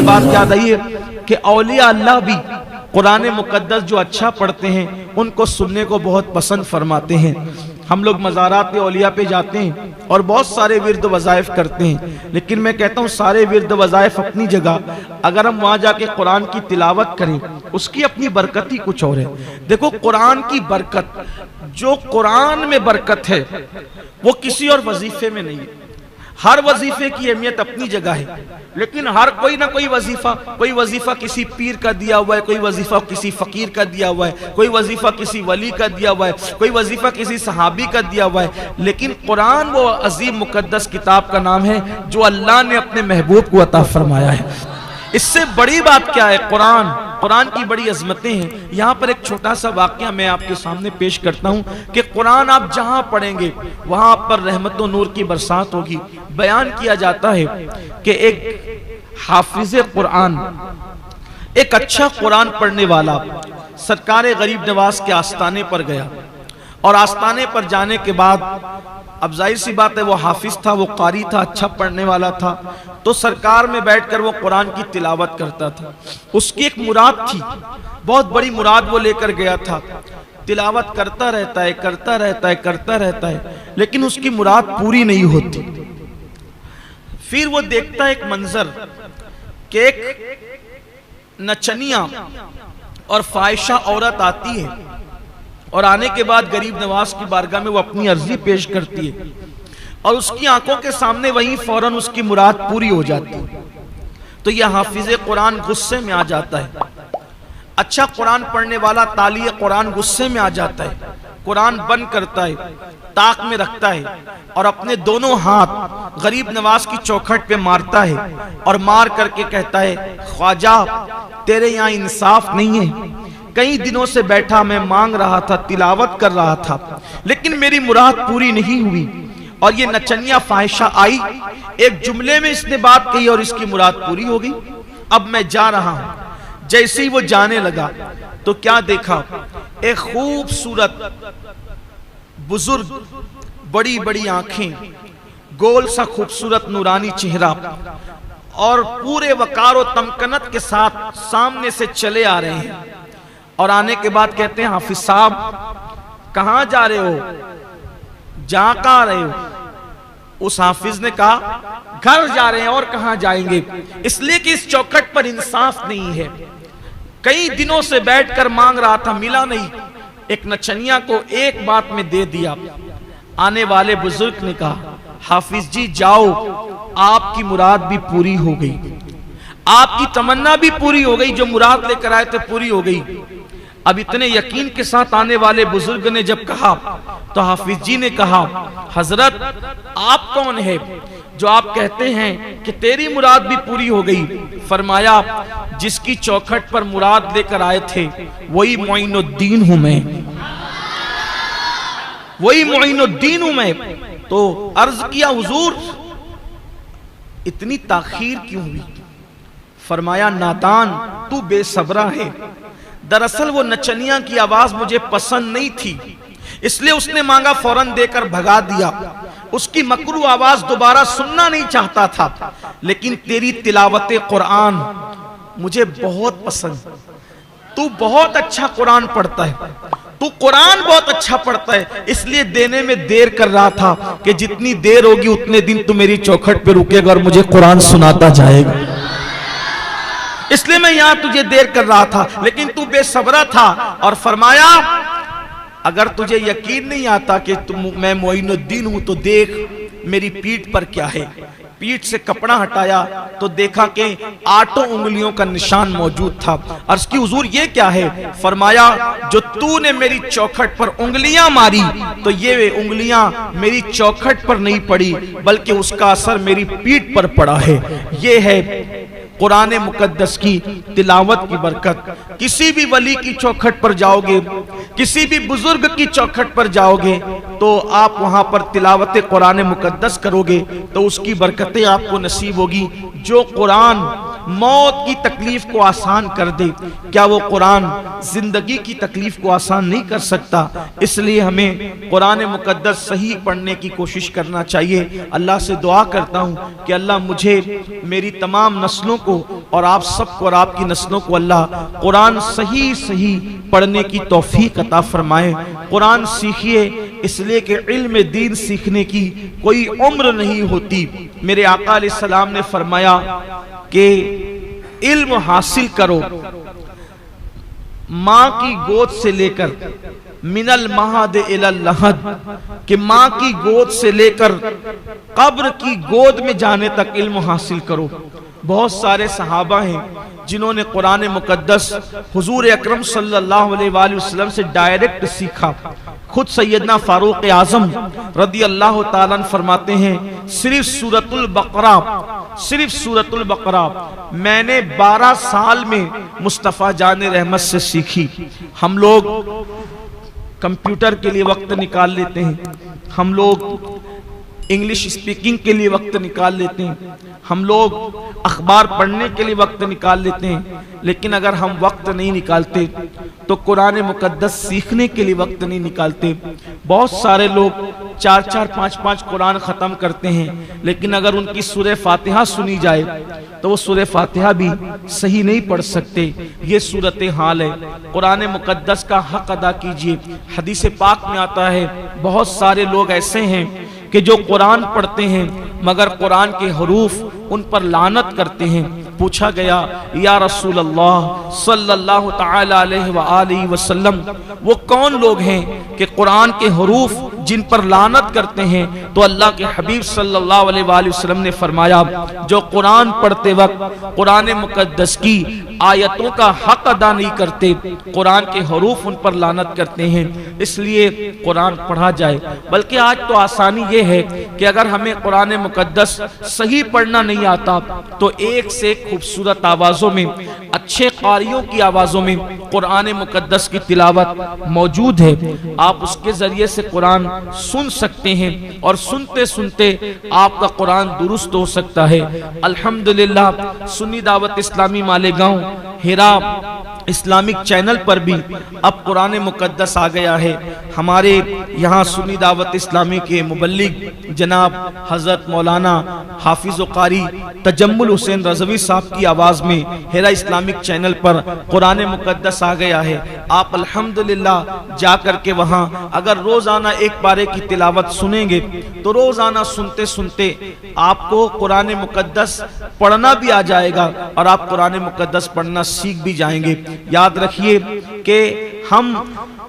बात याद आई है कि औलिया अल्लाह भी कुरान मुकद्दस जो अच्छा पढ़ते हैं उनको सुनने को बहुत पसंद फरमाते हैं। हम लोग मज़ारात औलिया पे जाते हैं और बहुत सारे विर्द वज़ाइफ करते हैं, लेकिन मैं कहता हूँ सारे विर्द वज़ाइफ अपनी जगह, अगर हम वहाँ जाके कुरान की तिलावत करें उसकी अपनी बरकत ही कुछ और है। देखो कुरान की बरकत, जो कुरान में बरकत है वो किसी और वजीफे में नहीं है। हर वजीफे की अहमियत अपनी जगह है, लेकिन हर कोई ना कोई वजीफा किसी पीर का दिया हुआ है, कोई वजीफा किसी फकीर का दिया हुआ है, कोई वजीफा किसी वली का दिया हुआ है, कोई वजीफा किसी सहाबी का दिया हुआ है। लेकिन कुरान वो अजीम मुकद्दस किताब का नाम है जो अल्लाह ने अपने महबूब को अता फरमाया है। इससे बड़ी बात क्या है? कुरान की बड़ी अजमतें हैं। यहाँ पर एक छोटा सा वाकया मैं आपके सामने पेश करता हूँ कि कुरान आप जहाँ पढ़ेंगे वहाँ पर रहमत और नूर की बरसात होगी। बयान किया जाता है कि एक हाफिज कुरान, एक अच्छा कुरान पढ़ने वाला सरकार गरीब नवाज के आस्ताने पर गया, और आस्ताने पर जाने के बाद अब जाहिर सी बात है वो हाफिज था, वो कारी था, अच्छा पढ़ने वाला था, तो सरकार में बैठकर वो कुरान की तिलावत करता था। उसकी एक मुराद थी, बहुत बड़ी मुराद वो लेकर गया था। तिलावत करता रहता है, लेकिन उसकी मुराद पूरी नहीं होती। फिर वो देखता एक मंजर कि एक नचनिया और फाहिशा औरत आती है, और आने के बाद गरीब नवाज की बारगाह में वो अपनी अर्जी पेश करती है, और उसकी आंखों के सामने वहीं फौरन उसकी मुराद पूरी हो जाती है। तो यह हाफिज कुरान गुस्से में आ जाता है। अच्छा कुरान पढ़ने वाला ताली कुरान गुस्से में आ जाता है, कुरान बंद करता है, ताक में रखता है, और अपने दोनों हाथ गरीब नवाज की चौखट पे मारता है, और मार करके कहता है, ख्वाजा तेरे यहाँ इंसाफ नहीं है। कई दिनों से बैठा मैं मांग रहा था, तिलावत कर रहा था, लेकिन मेरी मुराद पूरी नहीं हुई, और ये नचनिया फाहिशा आई, एक जुमले में इसने बात कही और इसकी मुराद पूरी हो गई। अब मैं जा रहा हूं। जैसे ही वो जाने लगा तो क्या देखा, एक खूबसूरत बुजुर्ग, बड़ी बड़ी आंखें, गोल सा खूबसूरत नूरानी चेहरा, और पूरे वकार और तमकनत के साथ सामने से चले आ रहे हैं। और आने के बाद कहते हैं, हाफिज साहब कहां जा रहे हो, जा कहां रहे हो? उस हाफिज ने कहा, घर जा रहे हैं। और कहां जाएंगे? इसलिए कि इस चौखट पर इंसाफ नहीं है। कई दिनों से बैठकर मांग रहा था, मिला नहीं। एक नचनिया को एक बात में दे दिया। आने वाले बुजुर्ग ने कहा, हाफिज जी जाओ, आपकी मुराद भी पूरी हो गई, आपकी तमन्ना भी पूरी हो गई, जो मुराद लेकर आए थे पूरी हो गई। अब इतने यकीन के साथ आने वाले बुजुर्ग ने जब कहा तो हाफिज जी ने कहा, हजरत आप कौन है जो आप कहते हैं कि तेरी मुराद भी पूरी हो गई? फरमाया, जिसकी चौखट पर मुराद लेकर आए थे वही मोइनुद्दीन हूं मैं, वही मोइनुद्दीन हूं मैं। तो अर्ज किया, हुजूर इतनी ताखीर क्यों हुई? फरमाया, नादान तू बेसब्रा है। दरअसल वो नचनिया की आवाज मुझे पसंद नहीं थी, इसलिए उसने मांगा, फौरन देकर भगा दिया। उसकी मकरू आवाज दोबारा सुनना नहीं चाहता था, लेकिन तेरी तिलावत कुरान मुझे बहुत पसंद। तू बहुत अच्छा कुरान पढ़ता है, तू कुरान बहुत अच्छा पढ़ता है, इसलिए देने में देर कर रहा था कि जितनी देर होगी उतने दिन तू मेरी चौखट पे रुकेगा और मुझे कुरान सुनाता जाएगा, इसलिए मैं यहां तुझे देर कर रहा था, लेकिन तू बेसब्रा था। और फरमाया, अगर तुझे यकीन नहीं आता कि मैं मोइनुद्दीन हूं तो देख मेरी पीठ पर क्या है। पीठ से कपड़ा हटाया तो देखा कि 8 उंगलियों का निशान मौजूद था। अर्ज की, हुजूर ये क्या है? फरमाया, जो तूने मेरी चौखट पर उंगलियां मारी तो ये उंगलियां मेरी चौखट पर नहीं पड़ी, बल्कि उसका असर मेरी पीठ पर पड़ा है। ये है कुरान मुकद्दस की तिलावत की बरकत। किसी भी वली की चौखट पर जाओगे, किसी भी बुजुर्ग की चौखट पर जाओगे, तो आप वहां पर तिलावत कुरान मुकद्दस करोगे तो उसकी बरकतें आपको नसीब होगी। जो कुरान मौत की तकलीफ को आसान कर दे, क्या वो कुरान जिंदगी की तकलीफ को आसान नहीं कर सकता? इसलिए हमें कुरान मुकद्दस सही पढ़ने की कोशिश करना चाहिए। अल्लाह से दुआ करता हूँ कि अल्लाह मुझे, मेरी तमाम नस्लों को और आप सबको और आपकी नस्लों को अल्लाह कुरान सही सही पढ़ने की तौफीक अता फरमाए। कुरान सीखिए, इसलिए कि इल्म दीन सीखने की कोई उम्र नहीं होती। मेरे आका अलैहिस्सलाम ने फरमाया कि इल्म हासिल करो माँ की गोद से लेकर, मिनल महद इलल लहद, कि माँ की गोद से लेकर कब्र की गोद में जाने तक इल्म हासिल करो। बहुत सारे सहाबा हैं जिन्होंने कुरान मुकद्दस हुजूर अकरम सल्लल्लाहु अलैहि वसल्लम से डायरेक्ट सीखा। खुद सैयदना फारूक आजम रदी अल्लाह ताला अन्हु फरमाते हैं, सिर्फ सूरतुल बकरा मैंने 12 साल में मुस्तफ़ा जान रहमत से सीखी। हम लोग कंप्यूटर के लिए वक्त निकाल लेते हैं, हम लोग इंग्लिश स्पीकिंग के लिए वक्त निकाल लेते हैं, हम लोग अखबार पढ़ने के लिए वक्त निकाल लेते हैं, लेकिन अगर हम वक्त नहीं निकालते तो कुरान मुकद्दस सीखने के लिए वक्त नहीं निकालते। बहुत सारे लोग 4-4, 5-5 कुरान ख़त्म करते हैं, लेकिन अगर उनकी सूरह फातिहा सुनी जाए तो वो सूरह फातिहा भी सही नहीं पढ़ सकते। ये सूरत हाल है। कुरान मुकद्दस का हक अदा कीजिए। हदीस पाक में आता है, बहुत सारे लोग ऐसे हैं कि जो कुरान पढ़ते हैं मगर कुरान के हरूफ उन पर लानत करते हैं। पूछा गया, या रसूल अल्लाह सल्लल्लाहु तआला अलैहि वसल्लम, वो कौन लोग हैं कि कुरान के हरूफ जिन पर लानत करते हैं? तो अल्लाह के हबीब सल्लल्लाहु अलैहि वसल्लम ने फरमाया, जो कुरान पढ़ते वक्त कुरान मुकद्दस की आयतों का हक अदा नहीं करते, कुरान के हरूफ उन पर लानत करते हैं। इसलिए कुरान पढ़ा जाए। बल्कि आज तो आसानी ये है कि अगर हमें कुरान मुकद्दस सही पढ़ना नहीं आता तो एक से खूबसूरत आवाज़ों में, अच्छे कारियों की आवाज़ों में कुरान मुकद्दस की तिलावत मौजूद है। आप उसके ज़रिए से कुरान सुन सकते हैं और सुनते सुनते आपका कुरान दुरुस्त हो सकता है। अल्हम्दुलिल्लाह सुन्नी दावत इस्लामी मालेगांव हिरा इस्लामिक चैनल पर भी अब कुरान मुकद्दस आ गया है। हमारे यहाँ सुन्नी दावत इस्लामी के मुबल्लिग जनाब हज़रत मौलाना हाफिज़ कारी तजम्मुल हुसैन रज़वी साहब की आवाज़ में हिरा इस्लामिक चैनल पर कुरान मुकद्दस आ गया है। आप अल्हम्दुलिल्लाह जा कर के वहाँ अगर रोज़ाना एक पारे की तिलावत सुनेंगे तो रोज़ाना सुनते सुनते आपको कुरान मुकद्दस पढ़ना भी आ जाएगा और आप कुरान मुकद्दस पढ़ना सीख भी जाएंगे। याद रखिए कि हम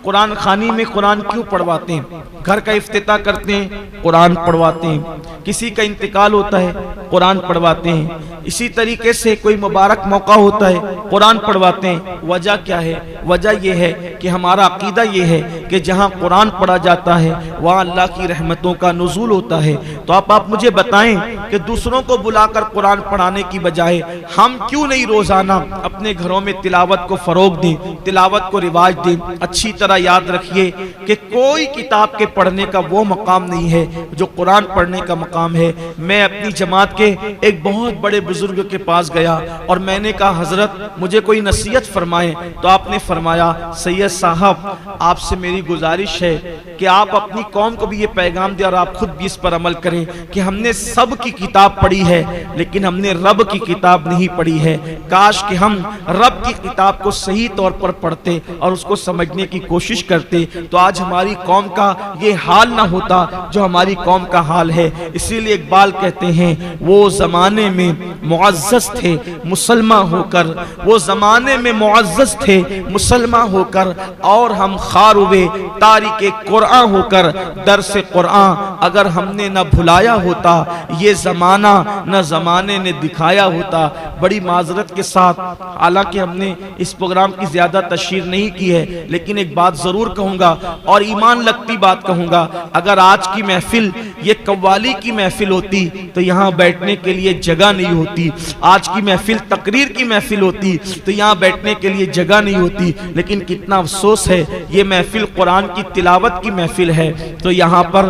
कुरान खानी में कुरान क्यों पढ़वाते हैं? घर का इफ्तिताह करते हैं, कुरान पढ़वाते हैं। किसी का इंतकाल होता है, कुरान पढ़वाते हैं। इसी तरीके से कोई मुबारक मौका होता है, कुरान पढ़वाते हैं। वजह क्या है? वजह यह है कि हमारा अकीदा ये है कि जहाँ कुरान पढ़ा जाता है वहाँ अल्लाह की रहमतों का नुज़ूल होता है। तो आप मुझे बताएं कि दूसरों को बुलाकर कुरान पढ़ाने की बजाय हम क्यों नहीं रोज़ाना अपने घरों में तिलावत को फ़रोग दें, तिलावत को रिवाज दें। अच्छी तरह याद रखिए कि कोई किताब के पढ़ने का वो मकाम नहीं है जो कुरान पढ़ने का मकाम है। मैं अपनी जमात के एक बहुत बड़े बुजुर्ग के पास गया और मैंने कहा, हजरत मुझे कोई नसीहत फरमाएं। तो आपने फरमाया, सैयद साहब आपसे मेरी गुजारिश है कि आप अपनी कौम को भी ये पैगाम दें और आप खुद भी इस पर अमल करें कि हमने सब की किताब पढ़ी है लेकिन हमने रब की किताब नहीं पढ़ी है। काश कि हम रब की किताब को सही तौर पर पढ़ते और उसको समझने की कोशिश करते तो आज हमारी कौम का ये हाल ना होता जो हमारी कौम का हाल है। इसीलिए इकबाल कहते हैं, वो जमाने में मुअज़्ज़ज़ थे मुसलमान होकर, वो जमाने में मुअज़्ज़ज़ थे मुसलमान होकर, और हम खार हुए तारीके कुरान होकर। दर से कुरान अगर हमने न भुलाया होता, ये जमाना न जमाने ने दिखाया होता। बड़ी माजरत के साथ, हालांकि हमने इस प्रोग्राम की ज्यादा तशहीर नहीं की है, लेकिन एक बात जरूर कहूंगा और ईमान लगती बात कहूंगा। अगर आज की महफिल ये कव्वाली की महफिल होती तो यहाँ बैठने के लिए जगह नहीं होती। आज की महफिल तकरीर की महफिल होती तो यहाँ बैठने के लिए जगह नहीं होती। लेकिन कितना अफसोस है, ये महफिल कुरान की तिलावत की महफिल है, तो यहाँ पर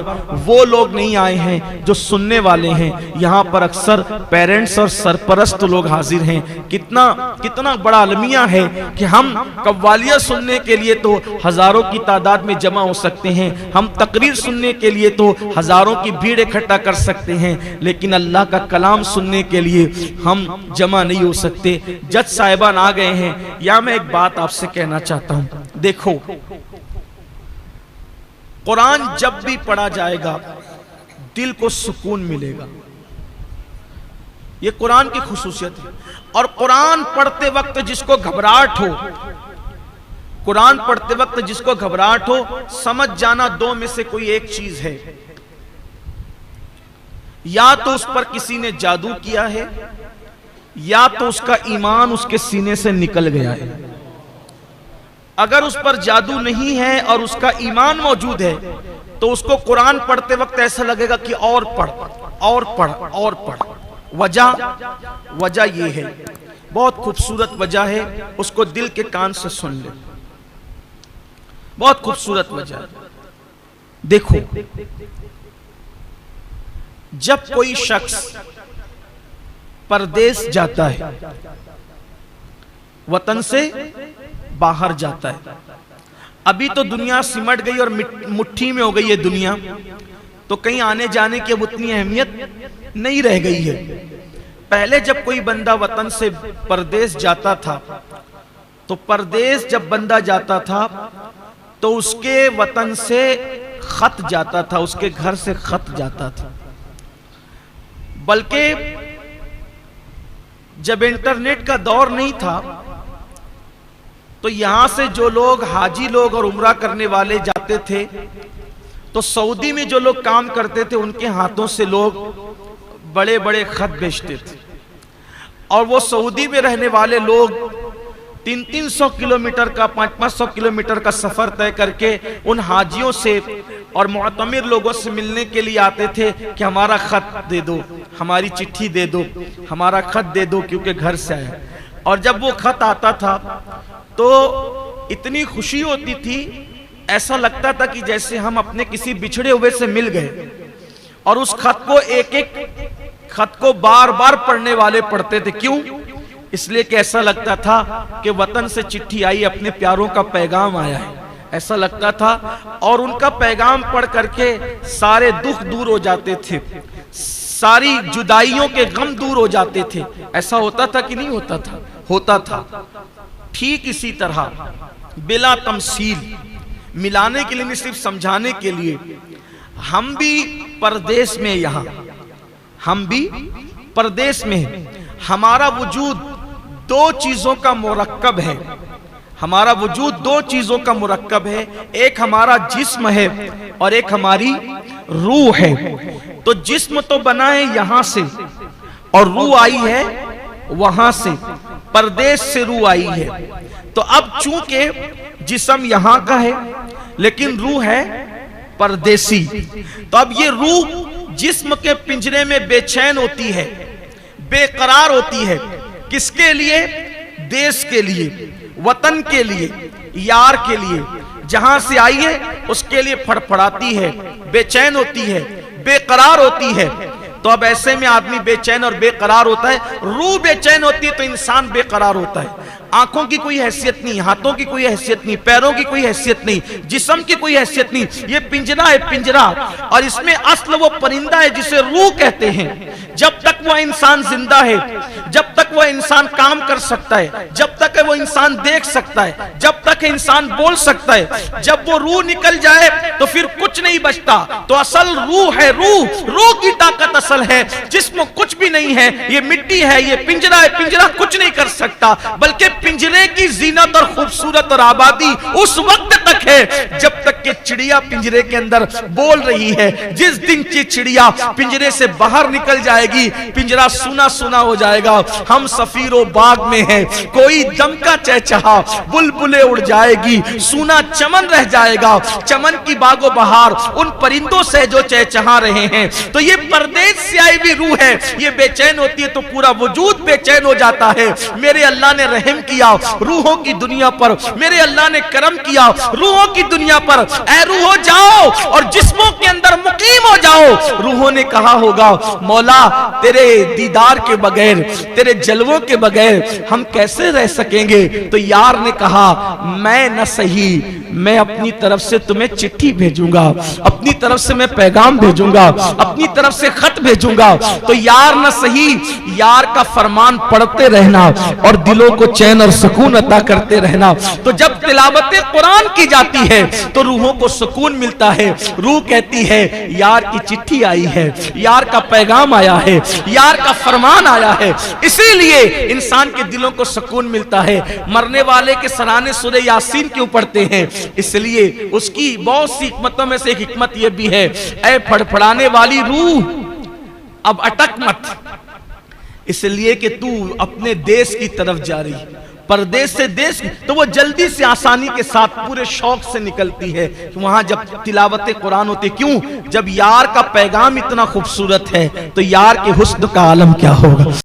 वो लोग नहीं आए हैं जो सुनने वाले हैं। यहाँ पर अक्सर पेरेंट्स और सरपरस्त लोग हाजिर हैं। कितना बड़ा अलमिया है कि हम कव्वालियाँ सुनने के लिए तो हजारों की तादाद में जमा हो सकते हैं, हम तकरीर सुनने के लिए तो हजारों की भीड़ इकट्ठा कर सकते हैं, लेकिन अल्लाह का कलाम सुनने के लिए हम जमा नहीं हो सकते। जज साहिबान आ गए हैं। या मैं एक बात आपसे कहना चाहता हूं, देखो कुरान जब भी पढ़ा जाएगा दिल को सुकून मिलेगा, यह कुरान की खुसूसियत है। और कुरान पढ़ते वक्त जिसको घबराहट हो, कुरान पढ़ते वक्त जिसको घबराहट हो, समझ जाना दो में से कोई एक चीज है, या तो उस पर किसी ने जादू किया है, या तो उसका ईमान उसके सीने से निकल गया है। अगर उस पर जादू नहीं है और उसका ईमान मौजूद है तो उसको कुरान पढ़ते वक्त ऐसा लगेगा कि और पढ़ और पढ़ और पढ़। वजह ये है, बहुत खूबसूरत वजह है, उसको दिल के कान से सुन ले। बहुत खूबसूरत वजह है। देखो, जब कोई शख्स परदेश जाता है, वतन से बाहर जाता है, अभी तो दुनिया सिमट गई और मुट्ठी में हो गई है दुनिया, तो कहीं आने जाने की अब उतनी अहमियत नहीं रह गई है। पहले जब कोई बंदा वतन से परदेश जाता था, तो परदेश जब बंदा जाता था तो उसके वतन से खत जाता था, उसके घर से खत जाता था। बल्कि जब इंटरनेट का दौर नहीं था तो यहां से जो लोग हाजी लोग और उम्रा करने वाले जाते थे, तो सऊदी में जो लोग काम करते थे उनके हाथों से लोग बड़े बड़े खत भेजते थे। और वो सऊदी में रहने वाले लोग 300-300 किलोमीटर का 500-500 किलोमीटर का सफर तय करके उन हाजियों से और मुअतमिर लोगों से मिलने के लिए आते थे कि हमारा खत दे दो, हमारी चिट्ठी दे दो, हमारा खत दे दो, क्योंकि घर से आया। और जब वो खत आता था तो इतनी खुशी होती थी, ऐसा लगता था कि जैसे हम अपने किसी बिछड़े हुए से मिल गए। और उस खत को एक एक खत को बार बार पढ़ने वाले पढ़ते थे। क्यों? इसलिए कि ऐसा लगता था कि वतन से चिट्ठी आई, अपने प्यारों का पैगाम आया है, ऐसा लगता था। और उनका पैगाम पढ़ करके सारे दुख दूर हो जाते थे, सारी जुदाइयों के गम दूर हो जाते थे। ऐसा होता था कि नहीं होता था? होता था। ठीक इसी तरह बिला तमसील, मिलाने के लिए नहीं, सिर्फ समझाने के लिए, हम भी परदेश में, यहां हम भी परदेश में हैं। हमारा वजूद दो चीजों का मुरक्कब है, हमारा वजूद दो चीजों का मुरक्कब है, एक हमारा जिस्म है और एक हमारी रूह है। तो जिस्म तो बना है यहां से और रूह आई है वहां से, परदेश से रूह आई है। तो अब चूंकि जिस्म यहां का है लेकिन रूह है परदेसी, तो अब ये रूह जिस्म के पिंजरे में बेचैन होती है, बेकरार होती है। किसके लिए? देश के लिए, वतन के लिए, यार के लिए। जहां से आई है उसके लिए फड़फड़ाती है, बेचैन होती है, बेकरार होती है। तो अब ऐसे में आदमी बेचैन और बेकरार होता है, रूह बेचैन होती है तो इंसान बेकरार होता है। आंखों की कोई हैसियत नहीं, हाथों की कोई हैसियत नहीं, पैरों की कोई हैसियत नहीं, जिस्म की कोई हैसियत नहीं। ये पिंजरा है, पिंजरा, और इसमें असल वो परिंदा है जिसे रूह कहते हैं। जब तक वह इंसान जिंदा है, जब तक वह इंसान काम कर सकता है, जब तक वो इंसान देख सकता है, जब तक इंसान बोल सकता है, जब वो रूह निकल जाए तो फिर कुछ नहीं बचता। तो असल रूह है, रूह की ताकत असल है। जिस्म कुछ भी नहीं है, ये मिट्टी है, ये पिंजरा है, पिंजरा कुछ नहीं कर सकता। बल्कि पिंजरे की जीनत और खूबसूरत और आबादी उस वक्त तक है जब तक कि चिड़िया पिंजरे के अंदर बोल रही है। जिस दिन चिड़िया पिंजरे से बाहर निकल जाएगी, पिंजरा सुना सुना हो जाएगा। हम सफीरो बाग में हैं, कोई दम का चहचहा, बुलबुलें उड़ जाएगी, सूना चमन रह जाएगा। चमन की बागो बहार उन परिंदों से जो चहचहा रहे हैं। तो ये परदेश से आई भी रूह है, ये बेचैन होती है तो पूरा वजूद बेचैन हो जाता है। मेरे अल्लाह ने रहम किया रूहों की दुनिया पर, मेरे अल्लाह ने करम किया रूहों की दुनिया पर। ऐ रूहो जाओ और जिस्मों के अंदर मुकीम हो जाओ। रूहों ने कहा होगा, मौला तेरे दीदार के बगैर, तेरे जलवों के बगैर हम कैसे रह सकेंगे। तो यार ने कहा, मैं न सही, मैं अपनी तरफ से तुम्हें चिट्ठी भेजूंगा, अपनी तरफ से मैं पैगाम भेजूंगा, अपनी तरफ से खत भेजूंगा। तो यार न सही, यार का फरमान पढ़ते रहना और दिलों को चैन और सुकून अता करते रहना। तो जब तिलावत कुरान की जाती है तो रूहों को सुकून मिलता है। रूह कहती है यार की चिट्ठी आई है, यार का पैगाम आया है, यार का फरमान आया है। इसीलिए इंसान के दिलों को सुकून मिलता है। मरने वाले के सराहने सूरह यासीन क्यों पढ़ते हैं? इसलिए उसकी बहुत सी हिकमतों में से एक हिकमत यह भी है, ऐ फड़फड़ाने वाली रूह अब अटक मत, इसलिए कि तू अपने देश की तरफ जा रही, परदेश से देश, तो वो जल्दी से आसानी के साथ पूरे शौक से निकलती है वहां जब तिलावत कुरान होती। क्यों? जब यार का पैगाम इतना खूबसूरत है तो यार के हुस्न का आलम क्या होगा।